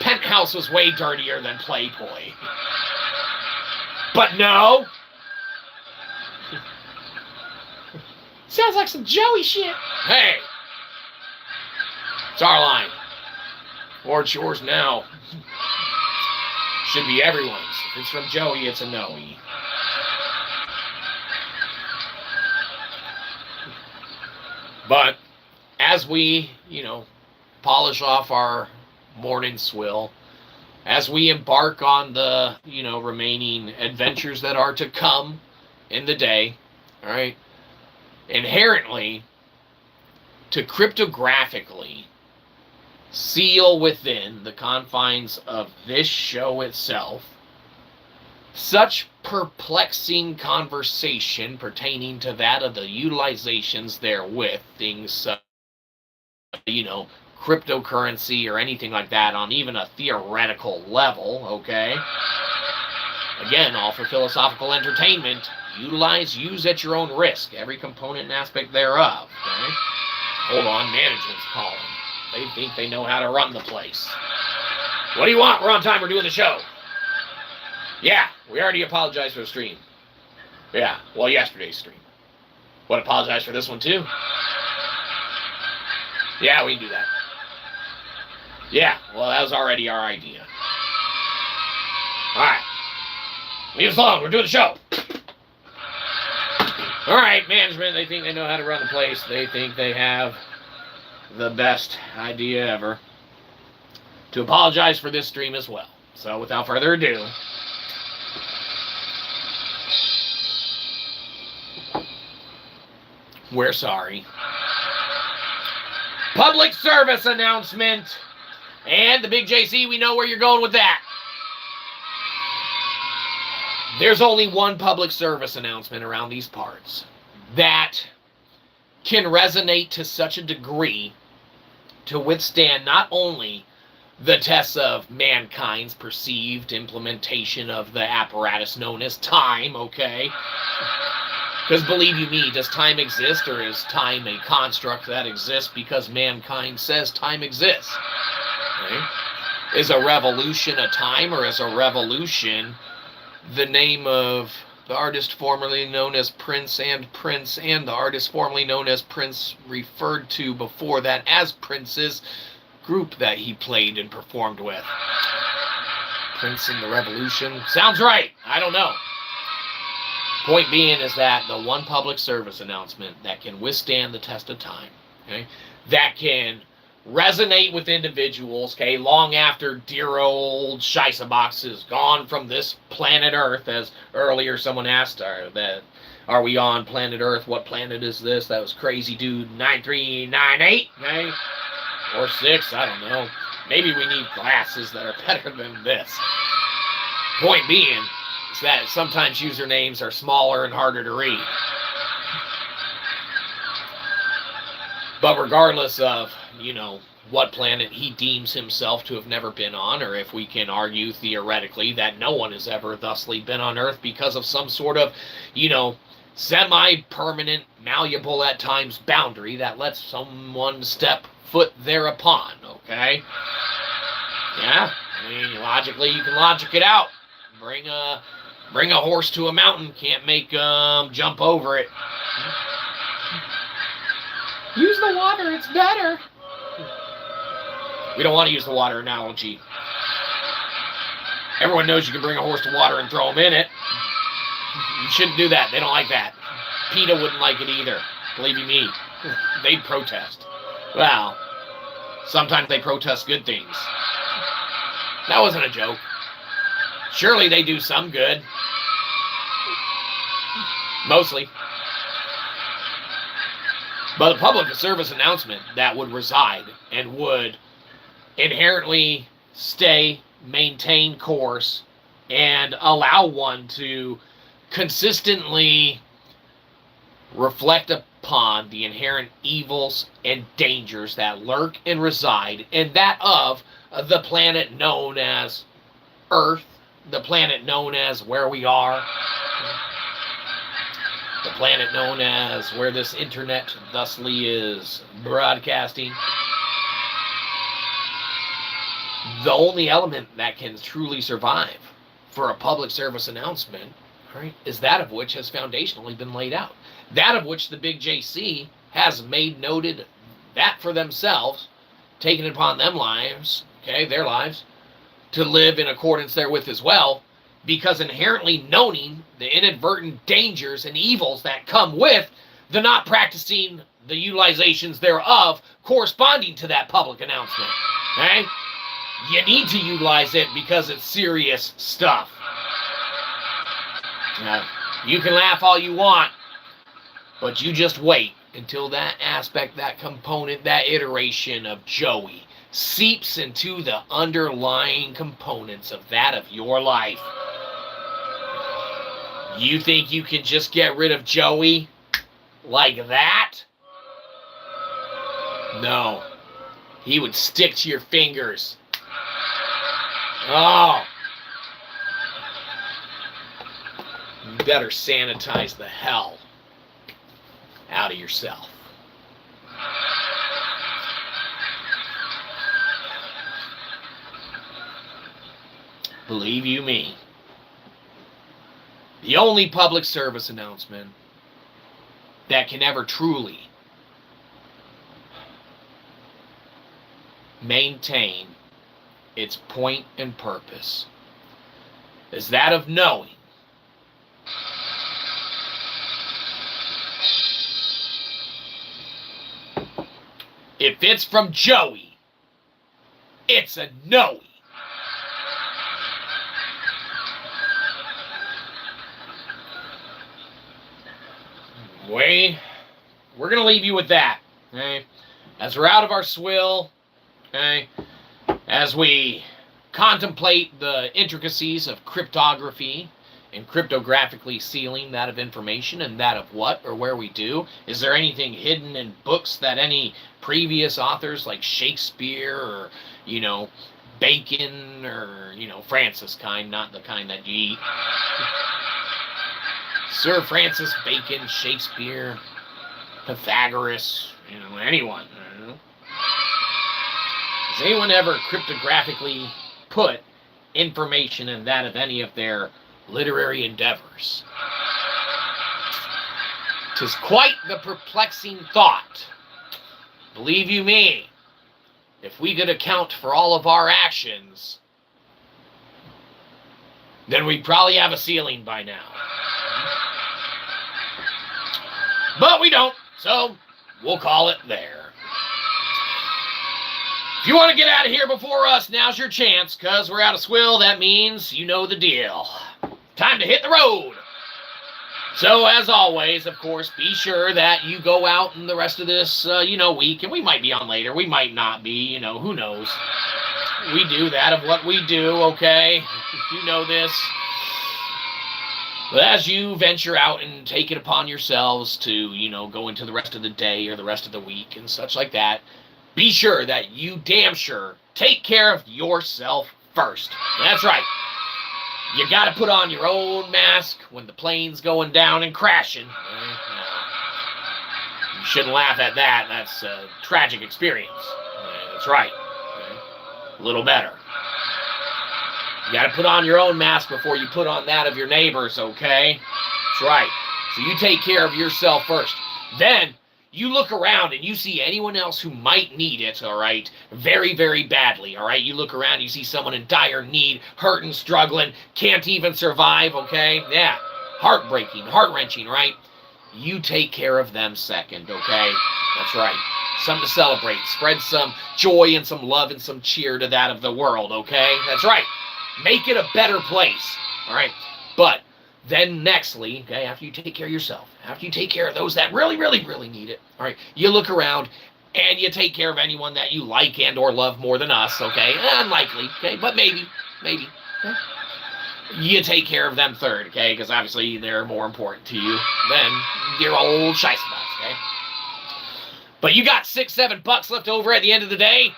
Penthouse was way dirtier than Playboy. But no. Sounds like some Joey shit. Hey. It's our line. Or it's yours now. Should be everyone's. If it's from Joey, it's a no-y. But as we, polish off our morning swill, as we embark on the, remaining adventures that are to come in the day, all right, inherently, to cryptographically seal within the confines of this show itself such perplexing conversation pertaining to that of the utilizations therewith, things such, cryptocurrency or anything like that on even a theoretical level, okay? Again, all for philosophical entertainment. Utilize, use at your own risk, every component and aspect thereof, okay? Hold on, management's calling. They think they know how to run the place. What do you want? We're on time. We're doing the show. Yeah, we already apologized for the stream. Yeah, well, yesterday's stream. What, apologize for this one too? Yeah, we can do that. Yeah, well, that was already our idea. Alright. Leave us alone. We're doing the show. Alright, management, they think they know how to run the place. They think they have the best idea ever to apologize for this stream as well. So, without further ado, we're sorry. Public service announcement. And the big JC, we know where you're going with that. There's only one public service announcement around these parts that can resonate to such a degree to withstand not only the tests of mankind's perceived implementation of the apparatus known as time, okay? Because believe you me, does time exist, or is time a construct that exists because mankind says time exists? Okay? Is a revolution a time, or is a revolution the name of the artist formerly known as Prince, and the artist formerly known as Prince, referred to before that as Prince's group that he played and performed with. Prince and the Revolution. Sounds right. I don't know. Point being is that the one public service announcement that can withstand the test of time, okay, that can resonate with individuals, okay, long after dear old Shyzabox is gone from this planet Earth, as earlier someone asked, are we on planet Earth? What planet is this? That was crazy dude 9398, okay, or 6, I don't know. Maybe we need glasses that are better than this. Point being is that sometimes usernames are smaller and harder to read. But regardless of, what planet he deems himself to have never been on, or if we can argue theoretically that no one has ever thusly been on Earth because of some sort of, semi-permanent, malleable at times boundary that lets someone step foot thereupon, okay? Yeah, I mean, logically you can logic it out. Bring a horse to a mountain, can't make jump over it. Use the water, it's better. We don't want to use the water analogy. Everyone knows you can bring a horse to water and throw him in it. You shouldn't do that. They don't like that. PETA wouldn't like it either. Believe you me. They'd protest. Well, sometimes they protest good things. That wasn't a joke. Surely they do some good. Mostly. But a public service announcement that would reside and would inherently maintain course, and allow one to consistently reflect upon the inherent evils and dangers that lurk and reside in that of the planet known as Earth, the planet known as where we are, the planet known as where this internet thusly is broadcasting. The only element that can truly survive for a public service announcement, right, is that of which has foundationally been laid out. That of which the big JC has made noted that for themselves, taken upon them lives, okay, their lives, to live in accordance therewith as well, because inherently knowing the inadvertent dangers and evils that come with the not practicing the utilizations thereof corresponding to that public announcement, okay? You need to utilize it because it's serious stuff. Now, you can laugh all you want, but you just wait until that aspect, that component, that iteration of Joey seeps into the underlying components of that of your life. You think you can just get rid of Joey like that? No. He would stick to your fingers. Oh. You better sanitize the hell out of yourself. Believe you me, the only public service announcement that can ever truly maintain its point and purpose is that of knowing if it's from Joey, it's a knowing. We're going to leave you with that, okay? As we're out of our swill, okay, as we contemplate the intricacies of cryptography and cryptographically sealing that of information and that of what or where we do, is there anything hidden in books that any previous authors like Shakespeare or, Bacon or, Francis kind, not the kind that you eat, Sir Francis Bacon, Shakespeare, Pythagoras, anyone. Has anyone ever cryptographically put information in that of any of their literary endeavors. 'Tis quite the perplexing thought. Believe you me, if we could account for all of our actions, then we'd probably have a ceiling by now. But we don't, so we'll call it there. If you want to get out of here before us, now's your chance, because we're out of swill. That means you know the deal. Time to hit the road. So, as always, of course, be sure that you go out in the rest of this, week, and we might be on later, we might not be, who knows. We do that of what we do, okay? You know this. But as you venture out and take it upon yourselves to, go into the rest of the day or the rest of the week and such like that, be sure that you damn sure take care of yourself first. That's right. You got to put on your own mask when the plane's going down and crashing. You shouldn't laugh at that. That's a tragic experience. That's right. A little better. You got to put on your own mask before you put on that of your neighbors, okay? That's right. So you take care of yourself first. Then you look around and you see anyone else who might need it, all right, very, very badly, all right? You look around, you see someone in dire need, hurting, struggling, can't even survive, okay? Yeah, heartbreaking, heart-wrenching, right? You take care of them second, okay? That's right. Something to celebrate. Spread some joy and some love and some cheer to that of the world, okay? That's right. Make it a better place, all right? But then nextly, okay, after you take care of yourself, after you take care of those that really, really, really need it, all right, you look around and you take care of anyone that you like and or love more than us, okay? Unlikely, okay, but maybe, okay? You take care of them third, okay, because obviously they're more important to you than your old Shyzabox, okay? But you got $6-7 left over at the end of the day?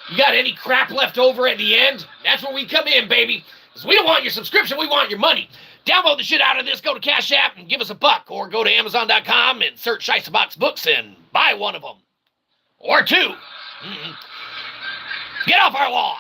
You got any crap left over at the end? That's where we come in, baby. Because we don't want your subscription, we want your money. Download the shit out of this, go to Cashapp and give us $1, or go to Amazon.com and search Shyzabox books and buy one of them. Or two. Get off our lawn.